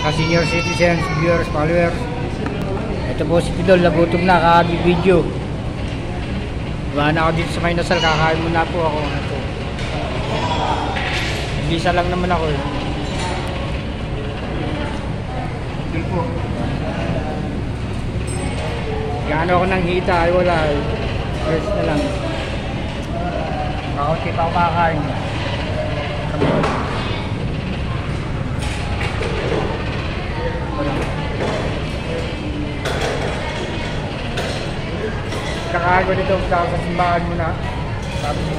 Sa senior citizens, viewers, followers. Ito po si Pidol, nagutom na kaka-video. Diba na ako dito sa Maynasal, kakain muna po ako. Bisa lang naman ako eh. Pidol po. Gaano ako ng hita ay wala eh. Rest na lang. Makaunti pa ako makakain. Kakain ko dito sa simbahan muna. Sabi mo.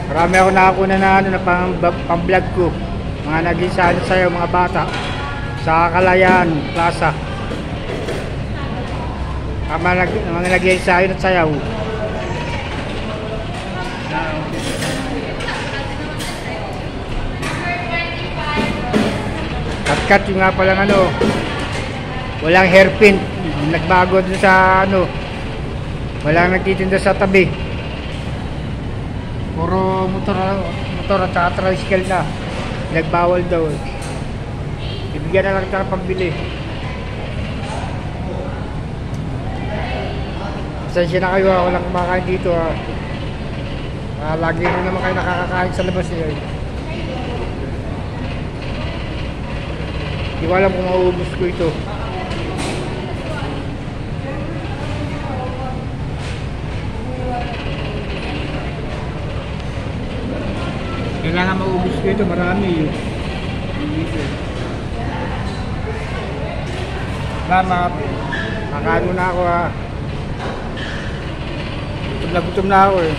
Marami ako nakakuha na pang-vlog ko. Mga nag-isaan sa'yo, mga bata. Sa Kalayaan Plaza. Mga nag-isaan at sayaw. Kat yung nga palang ano, walang hairpin, nagbago dun sa ano, walang nagtitinda sa tabi, puro motor at saka tricycle na, nagbawal daw. Ibigyan na lang tayo pambili. Pasensya na kayo, walang kumakain dito ha. Lagi rin naman kayo nakakakain sa labas eh. Hindi ko alam kung mauubos ko ito. Kailangan mauubos ko ito, marami yun. Salamat. Kakain muna ako ha. Gutom na ako eh.